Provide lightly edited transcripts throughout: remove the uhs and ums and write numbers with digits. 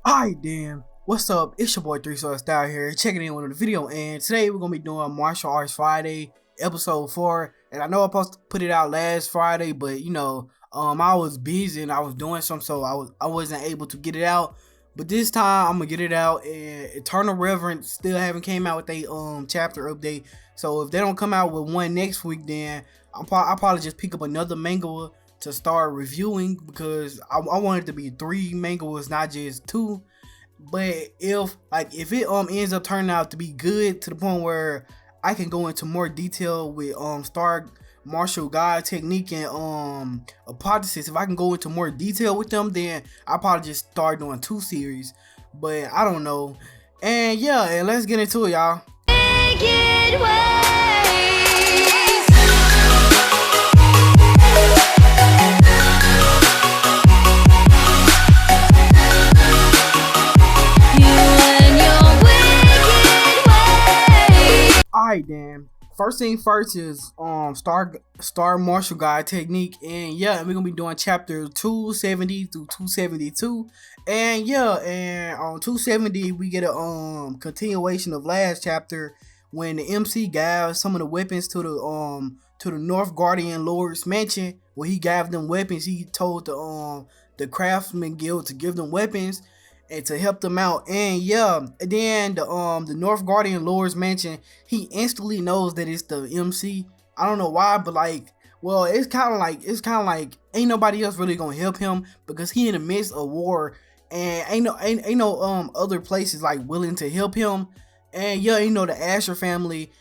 Alright then, what's up? It's your boy 3 Source Style here, checking in with another video, and today we're gonna be doing Martial Arts Friday, episode 4. And I know I'm supposed to put it out last Friday, but I was busy and I was doing something, so I wasn't able to get it out. But this time I'm gonna get it out, and Eternal Reverence still haven't came out with a chapter update. So if they don't come out with one next week, then I'll probably just pick up another manga to start reviewing, because I want it to be 3 mangas, not just 2. But if it ends up turning out to be good to the point where I can go into more detail with Star Martial God Technique and Hypothesis, if I can go into more detail with them, then I'll probably just start doing 2 series. But I don't know. And yeah, and let's get into it, y'all. Alright then, first thing first is Star Martial God Technique, and yeah, we're gonna be doing chapter 270 through 272. And yeah, and on 270 we get a continuation of last chapter, when the MC gave some of the weapons to the North Guardian Lord's mansion. When he gave them weapons, he told the Craftsman Guild to give them weapons and to help them out. And yeah, and then the North Guardian Lord's mansion, he instantly knows that it's the MC. I don't know why, but well, it's kind of like ain't nobody else really gonna help him, because he in the midst of war, and ain't no other places willing to help him. And yeah, the Asher family,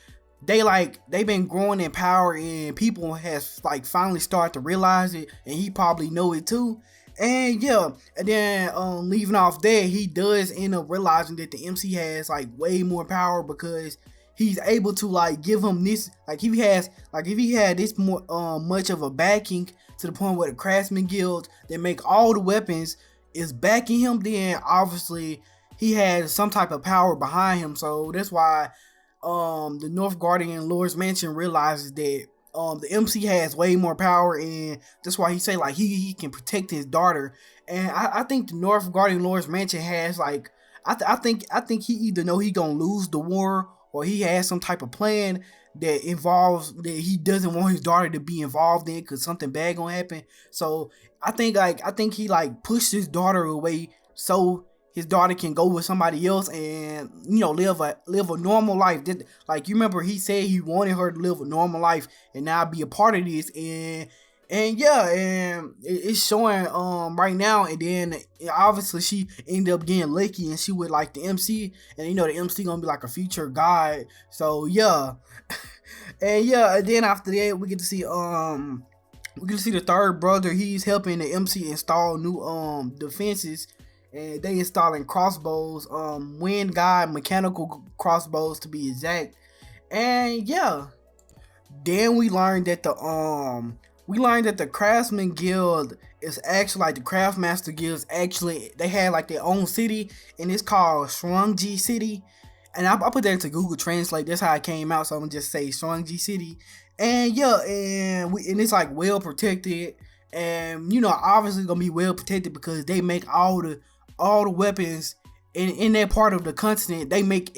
they been growing in power, and people has finally started to realize it, and he probably know it too. And yeah, and then leaving off there, he does end up realizing that the MC has way more power, because he's able to give him this, if he had this more much of a backing, to the point where the Craftsman Guild that make all the weapons is backing him, then obviously he has some type of power behind him. So that's why the North Guardian Lord's Mansion realizes that the MC has way more power, and that's why he say he can protect his daughter. And I think the North Guardian Lord's Mansion has I think he either know he gonna lose the war, or he has some type of plan that involves that he doesn't want his daughter to be involved in, because something bad gonna happen. So I think he pushed his daughter away so his daughter can go with somebody else and live a normal life. You remember he said he wanted her to live a normal life and now be a part of this. And yeah, and it's showing right now. And then obviously she ended up getting lucky, and she would the MC, and the MC gonna be a future god. So yeah. And yeah, and then after that we get to see the third brother. He's helping the MC install new defenses, and they installing crossbows, wind guide mechanical crossbows to be exact. And yeah, then we learned that the Craftsman Guild is actually the Craftmaster Guilds, actually they had their own city, and it's called Shrungji City. And I put that into Google Translate, that's how it came out, so I'm gonna just say Shrungji City. And yeah, and it's well protected, and obviously gonna be well protected, because they make all the weapons in that part of the continent. They make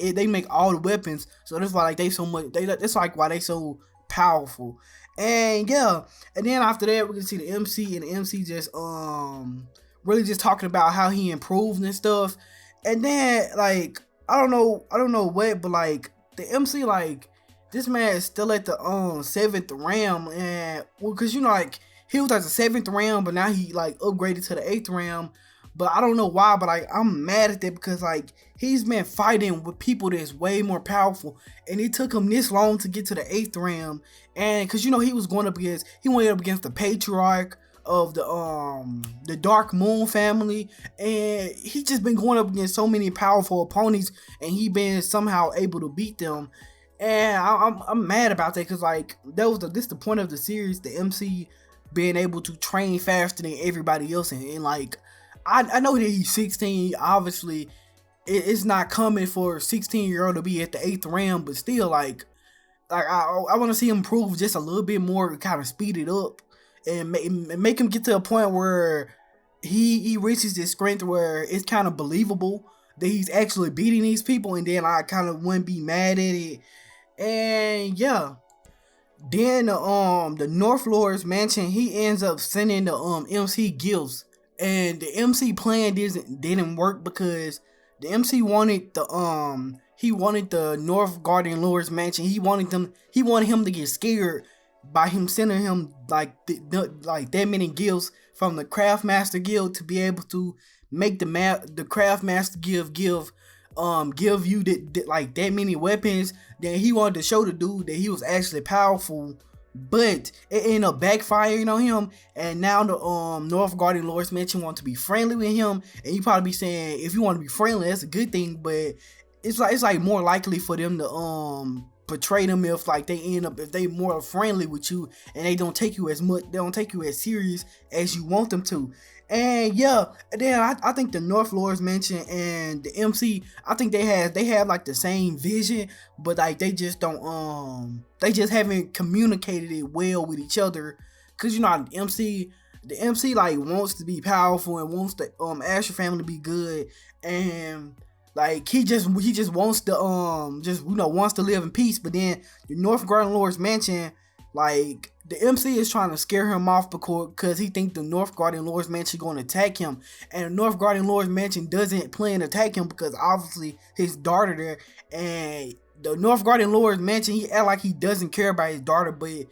all the weapons, so that's why that's why they so powerful. And yeah, and then after that we can see the MC, and the MC just really just talking about how he improved and stuff. And then I don't know what, but the MC, this man is still at the 7th realm, and because he was at the 7th realm, but now he upgraded to the 8th realm. But I don't know why, but I'm mad at that, because he's been fighting with people that's way more powerful, and it took him this long to get to the 8th realm. And because he went up against the patriarch of the Dark Moon family, and he just been going up against so many powerful opponents, and he been somehow able to beat them. And I'm mad about that, because this the point of the series, the MC being able to train faster than everybody else. And I know that he's 16. Obviously, it's not common for a 16-year-old to be at the 8th realm, but still, like I want to see him improve just a little bit more, kind of speed it up, and make him get to a point where he reaches this strength where it's kind of believable that he's actually beating these people, and then I kind of wouldn't be mad at it. And yeah, then the North Lord's mansion, he ends up sending the MC gifts, and the MC plan didn't work because the MC wanted the North Guardian Lord's mansion. He wanted him to get scared by him sending him like that many gifts from the Craftmaster Guild to be able to make the Craftmaster Guild give you like that many weapons. Then he wanted to show the dude that he was actually powerful, but it ended up backfiring on him. And now the North Guardian Lord's Mansion want to be friendly with him, and you probably be saying, if you want to be friendly, that's a good thing, but it's like more likely for them to portray them if they more friendly with you, and they don't take you as serious as you want them to. And yeah, and then I think the North Lord's Mansion and the MC, I think they have like the same vision, but like they just haven't communicated it well with each other. Cause you know, the MC like wants to be powerful and wants the Asher family to be good, and like he just wants to wants to live in peace. But then the North Guardian Lord's Mansion, like the MC is trying to scare him off because he thinks the North Guardian Lord's Mansion going to attack him, and the North Guardian Lord's Mansion doesn't plan to attack him because obviously his daughter there, and the North Guardian Lord's Mansion, he act like he doesn't care about his daughter, but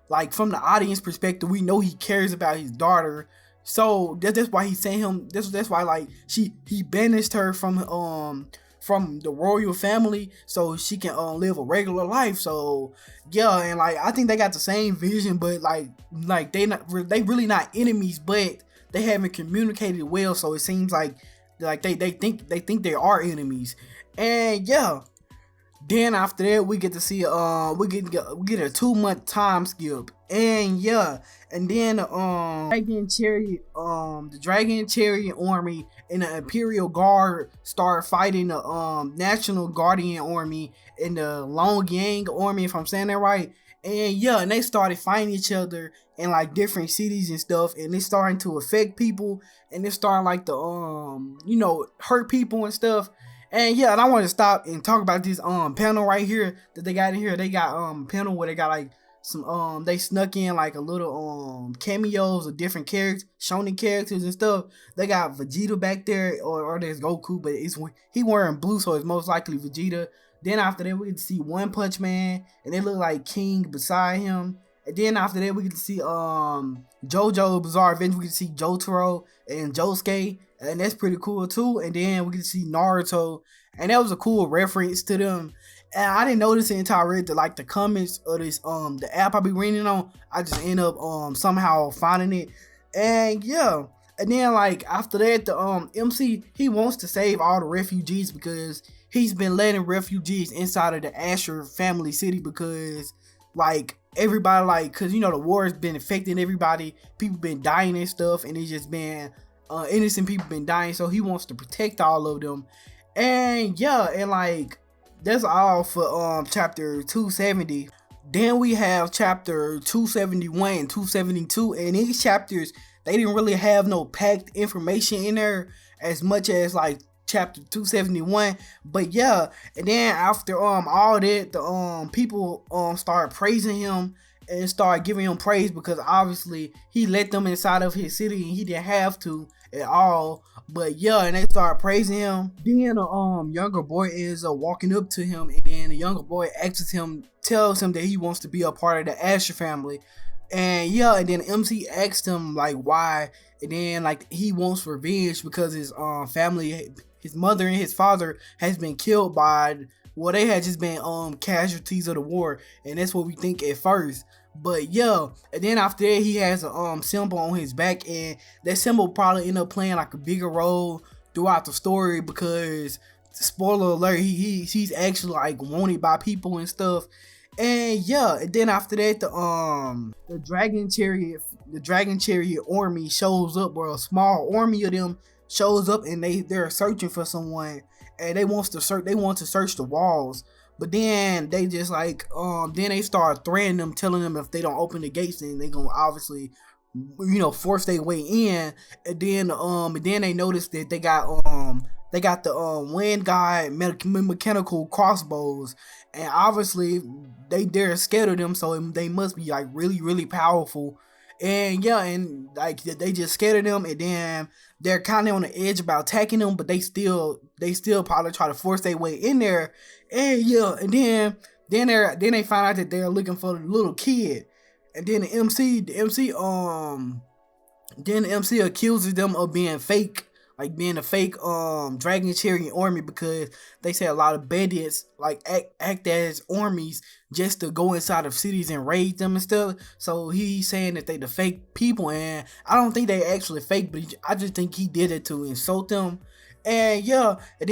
like from the audience perspective, we know he cares about his daughter. So that's why he's saying him. That's why like he banished her from the royal family so she can live a regular life. So yeah, and like I think they got the same vision, but like they really not enemies, but they haven't communicated well. So it seems like they think they are enemies. And yeah, then after that we get to see we get a 2-month time skip. And yeah, and then the Dragon Chariot army and the Imperial Guard start fighting the National Guardian army and the Long Yang army, if I'm saying that right. And yeah, and they started fighting each other in like different cities and stuff, and it's starting to affect people, and it's starting like to hurt people and stuff. And yeah, and I want to stop and talk about this panel right here that they got in here. They got a panel where they got like some they snuck in like a little cameos of different characters, shonen characters and stuff. They got Vegeta back there, or there's Goku, but he wearing blue, so it's most likely Vegeta. Then after that we get to see One Punch Man, and they look like King beside him. And then after that we get to see JoJo Bizarre Adventure. We get to see Jotaro and Josuke, and that's pretty cool too. And then we get to see Naruto, and that was a cool reference to them. And I didn't notice it until I read the comments of this the app I be reading on. I just end up somehow finding it. And yeah, and then like after that the MC, he wants to save all the refugees because he's been letting refugees inside of the Asher family city because like everybody, like, cause the war has been affecting everybody. People been dying and stuff, and it's just been innocent people been dying. So he wants to protect all of them. And yeah, and like that's all for chapter 270. Then we have chapter 271 and 272, and these chapters, they didn't really have no packed information in there as much as like chapter 271. But yeah, and then after all that, the people started praising him and started giving him praise because obviously he let them inside of his city and he didn't have to at all. But yeah, and they started praising him. Then the younger boy is walking up to him, and then the younger boy tells him that he wants to be a part of the Asher family. And yeah, and then MC asked him like why, and then like he wants revenge because his family, his mother and his father has been killed by, well, they had just been casualties of the war, and that's what we think at first. But yeah, and then after that he has a symbol on his back, and that symbol probably end up playing like a bigger role throughout the story because, spoiler alert, he's actually like wanted by people and stuff. And yeah, and then after that the Dragon Chariot army shows up, or a small army of them shows up, and they're searching for someone, and they want to search the walls. But then they just like then they start threatening them, telling them if they don't open the gates, then they gonna obviously force their way in. And then they noticed that they got the wind guide mechanical crossbows, and obviously they're scared of them, so they must be like really really powerful. And yeah, and like they just scared of them, and then they're kind of on the edge about attacking them, but they still probably try to force their way in there. And yeah, and then they find out that they're looking for the little kid. And then the MC accuses them of being fake, like being a fake dragon chariot army, because they say a lot of bandits like act as armies just to go inside of cities and raid them and stuff. So he's saying that they the fake people, and I don't think they actually fake, but I just think he did it to insult them. And yeah, and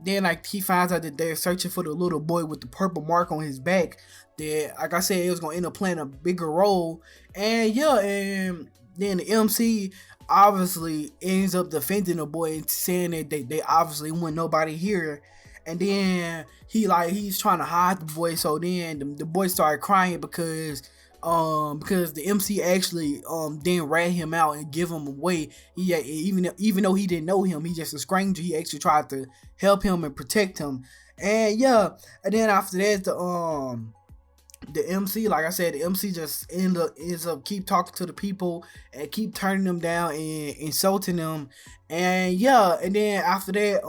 then like he finds out that they're searching for the little boy with the purple mark on his back. That, like I said, it was gonna end up playing a bigger role. And yeah, and then the MC obviously ends up defending the boy and saying that they obviously want nobody here. And then he's trying to hide the boy. So then the boy started crying because the MC actually then rat him out and give him away. He even though he didn't know him, he just a stranger. He actually tried to help him and protect him. And yeah, and then after that the MC, like I said, the MC just ends up keep talking to the people and keep turning them down and insulting them. And yeah, and then after that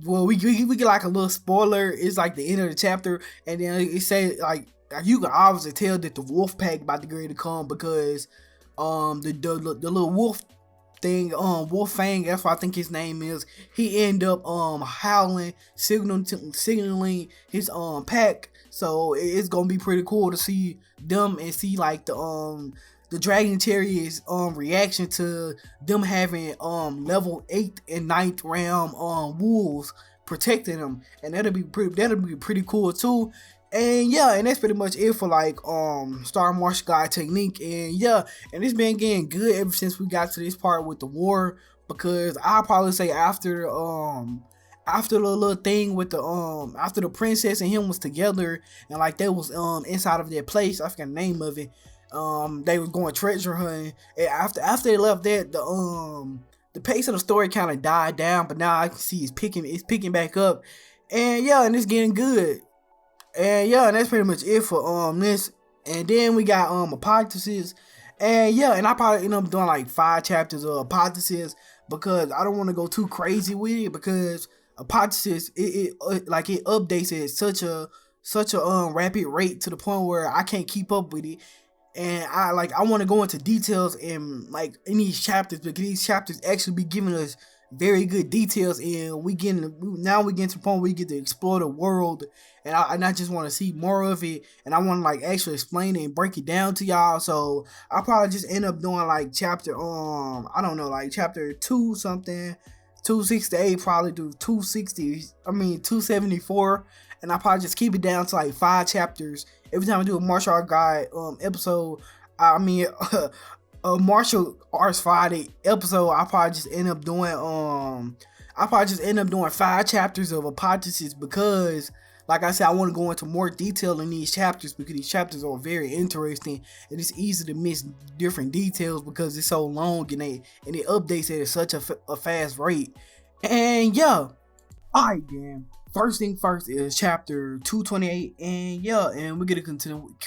well, we get like a little spoiler. It's like the end of the chapter, and then it say like you can obviously tell that the wolf pack about to get ready to come, because the little wolf thing, Wolf Fang, that's what I think his name is, he end up howling, signaling his pack. So it's gonna be pretty cool to see them and see like the Dragon Terrier's reaction to them having level 8 and 9th realm wolves protecting them, and that'll be pretty cool too. And yeah, and that's pretty much it for like Star Martial Guide technique. And yeah, and it's been getting good ever since we got to this part with the war, because I'll probably say after the little thing with the after the princess and him was together, and like they was inside of their place, I forgot the name of it, they was going treasure hunting, and after they left that, the pace of the story kind of died down, but now I can see it's picking back up. And yeah, and it's getting good. And yeah, and that's pretty much it for this. And then we got hypothesis. And yeah, and I probably end up doing like 5 chapters of hypothesis, because I don't want to go too crazy with it, because hypothesis it updates at such a rapid rate to the point where I can't keep up with it. And I want to go into details in these chapters, because these chapters actually be giving us very good details, and we getting to the point where we get to explore the world, and I just want to see more of it, and I want to like actually explain it and break it down to y'all. So I'll probably just end up doing like chapter I don't know, like chapter 2 something, 268, probably do 274, and I'll probably just keep it down to like 5 chapters every time I do a martial art guide episode. A martial arts Friday episode. I probably just end up doing 5 chapters of hypothesis, because like I said, I want to go into more detail in these chapters, because these chapters are very interesting, and it's easy to miss different details because it's so long, and it updates at such a fast rate. And yeah, alright then. First thing first is chapter 228, and yeah, and we get a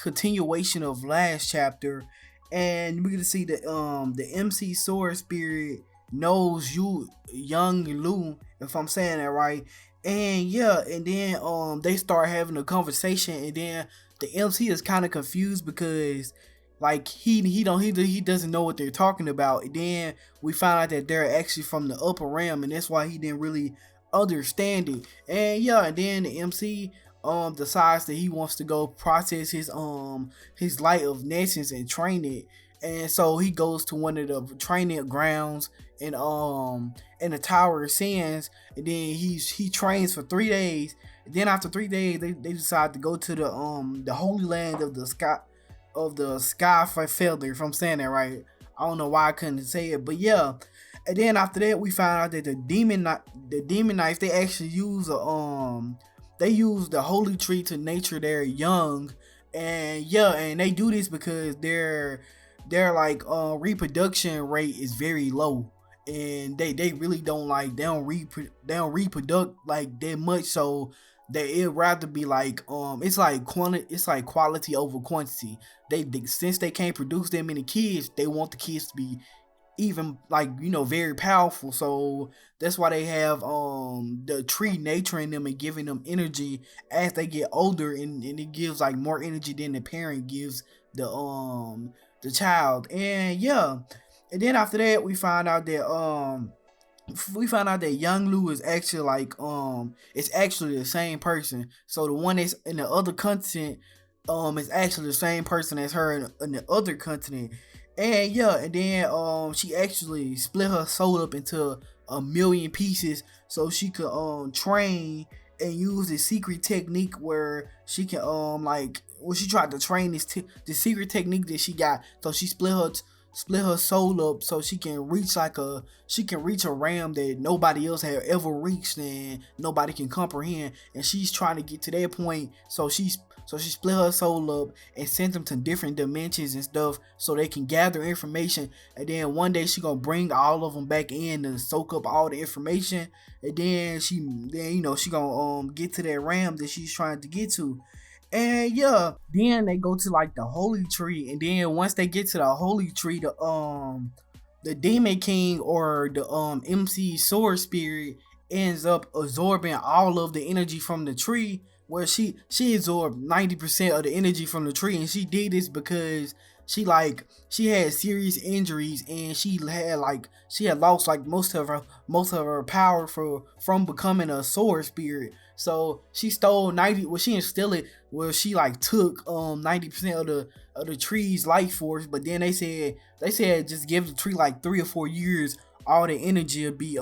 continuation of last chapter, and we're gonna see that the MC Sword Spirit knows you, Young Lu, if I'm saying that right. And yeah, and then they start having a conversation, and then the MC is kind of confused, because like he doesn't know what they're talking about. And then we find out that they're actually from the upper realm, and that's why he didn't really understand it. And yeah, and then the MC decides that he wants to go process his light of nations and train it. And so he goes to one of the training grounds in the Tower of Sands, and then he trains for 3 days. And then after 3 days, they decide to go to the Holy Land of the Sky Feather, if I'm saying that right. I don't know why I couldn't say it, but yeah. And then after that, we found out that the demon knights, they actually use they use the holy tree to nature their young, and yeah, and they do this because their like reproduction rate is very low, and they really don't like they don't reproduce like that much, so that it rather be like it's like quality over quantity. They since they can't produce that many kids, they want the kids to be even like very powerful, so that's why they have the tree nurturing them and giving them energy as they get older, and it gives like more energy than the parent gives the child. And yeah, and then after that we find out that Young Lu is actually like it's actually the same person. So the one that's in the other continent is actually the same person as her in the other continent. And yeah, and then she actually split her soul up into a million pieces so she could train and use this secret technique where she can she tried to train the secret technique that she got. So she split her soul up so she can reach a realm that nobody else had ever reached and nobody can comprehend, and she's trying to get to that point. So she split her soul up and sent them to different dimensions and stuff so they can gather information, and then one day she gonna bring all of them back in and soak up all the information, and then she gonna get to that realm that she's trying to get to. And yeah, then they go to like the holy tree, and then once they get to the holy tree, the demon king or the MC sword spirit ends up absorbing all of the energy from the tree, where she absorbed 90% of the energy from the tree, and she did this because she had serious injuries, and she had lost like most of her power from becoming a sword spirit. So she stole 90, well, she didn't steal it, well, she like took 90% of the tree's life force, but then they said just give the tree like 3 or 4 years, all the energy will be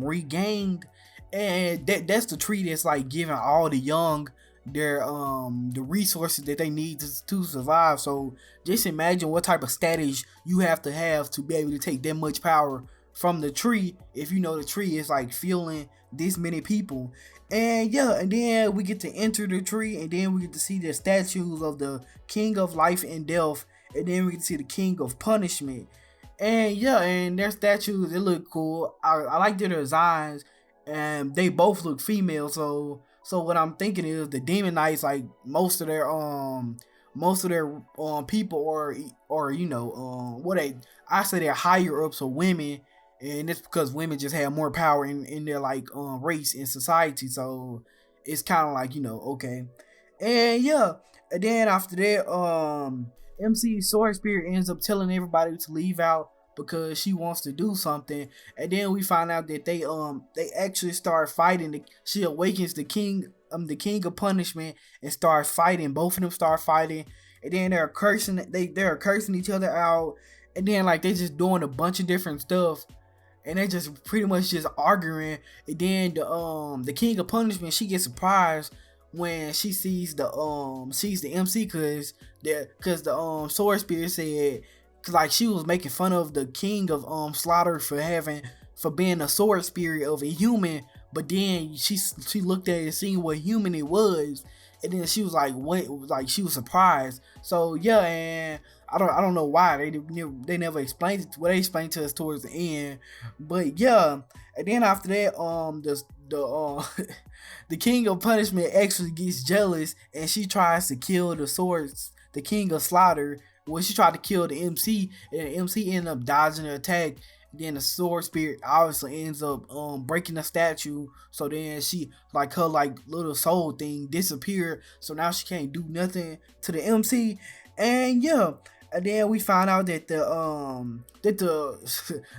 regained. And that's the tree that's like giving all the young their the resources that they need to survive. So just imagine what type of status you have to be able to take that much power from the tree, if the tree is like fueling this many people. And yeah, and then we get to enter the tree, and then we get to see the statues of the king of life and death, and then we get to see the king of punishment. And yeah, and their statues, they look cool. I like their designs, and they both look female. So what I'm thinking is the demon knights, like most of their people, or what I say they're higher ups are women, and it's because women just have more power in their like race in society. So it's kind of like okay. And yeah, and then after that MC Sword Spirit ends up telling everybody to leave out because she wants to do something. And then we find out that they actually start fighting. She awakens the king of punishment and starts fighting. Both of them start fighting, and then they're cursing each other out, and then like they just doing a bunch of different stuff, and they just pretty much just arguing. And then the king of punishment, she gets surprised when she sees the MC, because the sword spirit said, like, she was making fun of the king of slaughter for being a sword spirit of a human. But then she looked at it and seen what human it was, and then she was like, what, like she was surprised. So yeah, and I don't know why they never explained it. Well, they explained to us towards the end, but yeah. And then after that, the king of punishment actually gets jealous, and she tries to kill the king of slaughter. Well, she tried to kill the MC, and the MC ended up dodging the attack. Then the sword spirit obviously ends up breaking the statue. So then she, like, her like little soul thing disappeared. So now she can't do nothing to the MC. And yeah, and then we find out that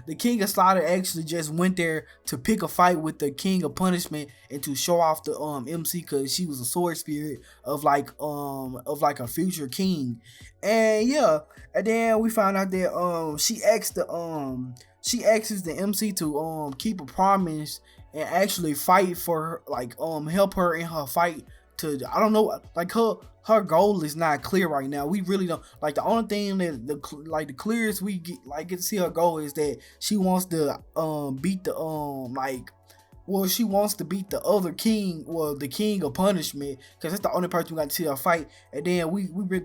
the king of slaughter actually just went there to pick a fight with the king of punishment and to show off the MC, because she was a sword spirit of like a future king. And yeah, and then we find out that she asks the MC to keep a promise and actually fight for her, like help her in her fight. To, I don't know, like her goal is not clear right now. We really don't, like, the only thing that the clearest we get to see her goal is that she wants to beat well, she wants to beat the other king, well, the king of punishment, because it's the only person we got to see her fight. And then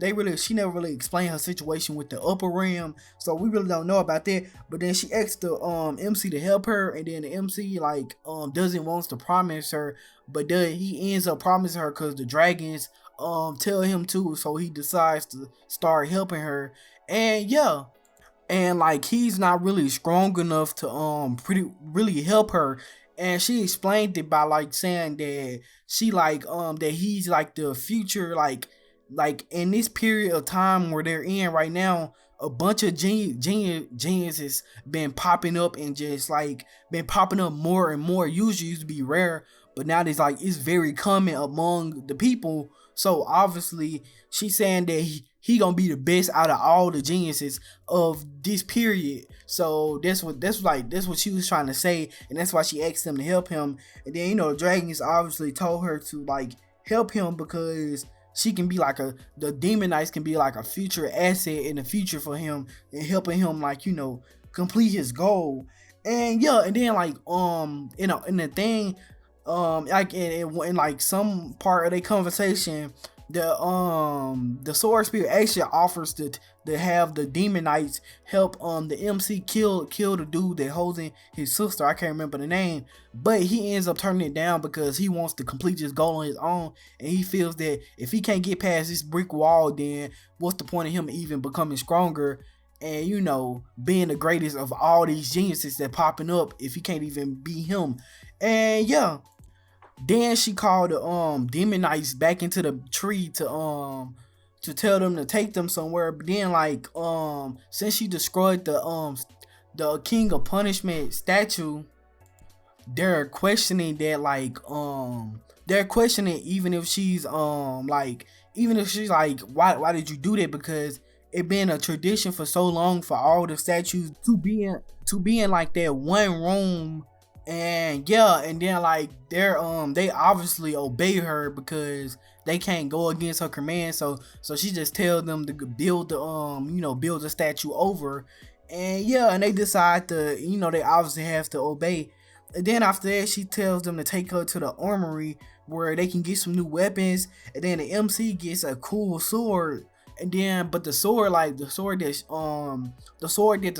they really, she never really explained her situation with the upper rim, so we really don't know about that. But then she asked the MC to help her, and then the MC like doesn't wants to promise her, but he ends up promising her because the dragons tell him to, so he decides to start helping her. And yeah, and like he's not really strong enough to pretty really help her. And she explained it by like saying that she like that he's like the future, like in this period of time where they're in right now, a bunch of geniuses been popping up, and just like been popping up more and more. Usually used to be rare, but now it's very common among the people. So obviously she's saying that he gonna be the best out of all the geniuses of this period. So that's what she was trying to say, and that's why she asked him to help him. And then the dragons obviously told her to like help him because she can be like the demon knights can be like a future asset in the future for him, and helping him like complete his goal. And yeah, and then like in the thing, like in like some part of their conversation, the sword spirit actually offers to have the demon knights help the MC kill the dude that holding his sister. I can't remember the name, but he ends up turning it down because he wants to complete his goal on his own, and he feels that if he can't get past this brick wall, then what's the point of him even becoming stronger and being the greatest of all these geniuses that popping up if he can't even be him. And yeah, then she called the demon knights back into the tree to tell them to take them somewhere. But then like since she destroyed the king of punishment statue, they're questioning that they're questioning even if she's like, why did you do that? Because it been a tradition for so long for all the statues to be in like that one room. And yeah, and then like they obviously obey her because they can't go against her command. So she just tells them to build the statue over. And yeah, and they decide to they obviously have to obey. And then after that, she tells them to take her to the armory where they can get some new weapons. And then the MC gets a cool sword. And then, but the sword that the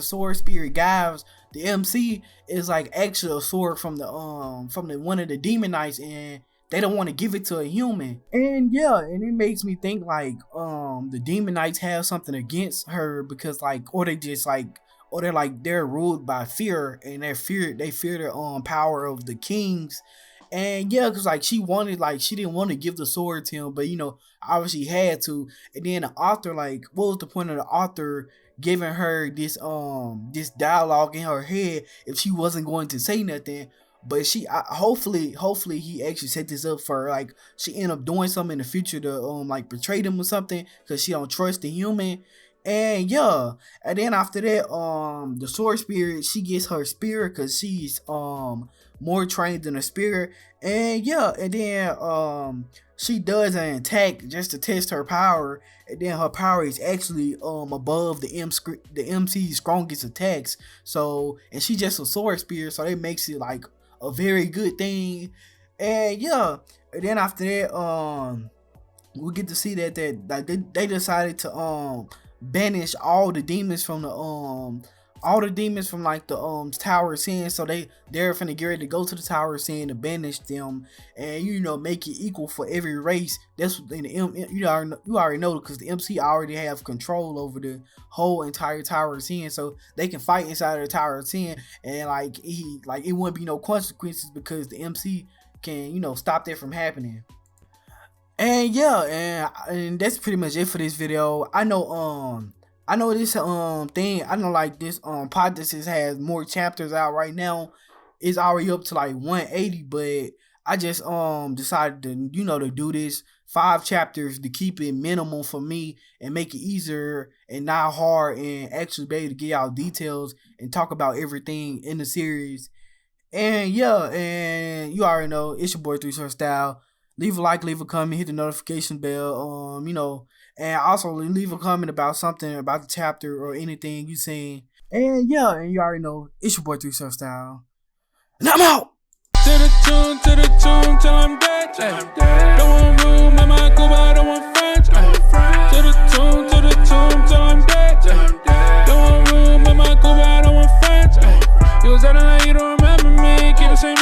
sword spirit gives the MC is like actually a sword from the one of the demon knights, and they don't want to give it to a human. And yeah, and it makes me think like the demon knights have something against her because they're ruled by fear, and they fear the power of the kings. And yeah, because like she didn't want to give the sword to him, but obviously had to. And then the author, like, what was the point of the author giving her this dialogue in her head if she wasn't going to say nothing? But hopefully he actually set this up for her. Like she end up doing something in the future to like betray them or something because she don't trust the human. And yeah, and then after that, the sword spirit, she gets her spirit because she's more trained than a spirit. And yeah, and then she does an attack just to test her power, and then her power is actually above the MC's strongest attacks. So, and she just a sword spirit, so that makes it like a very good thing. And yeah, and then after that, we get to see that they decided to banish all the demons from like the Tower of Sin. So they're finna get ready to go to the Tower of Sin to banish them, and make it equal for every race. That's what you already know because the MC already have control over the whole entire Tower of Sin, so they can fight inside of the Tower of Sin, and it wouldn't be no consequences because the MC can stop that from happening. And yeah, and that's pretty much it for this video. I know this thing, I know like this podcast has more chapters out right now. It's already up to like 180, but I just decided to do this 5 chapters to keep it minimal for me and make it easier and not hard, and actually be able to get out details and talk about everything in the series. And yeah, and you already know it's your boy 3 Short Style. Leave a like, leave a comment, hit the notification bell. And also leave a comment about something about the chapter or anything you seen. And yeah, and you already know it's your boy 3 Short Style. And I'm out. To the tomb, till I'm dead. Don't want room in my Cuba, I don't want French. To the tomb, till I'm dead. Don't want room in my Cuba, I don't want French. You was acting like you don't remember me, keep the same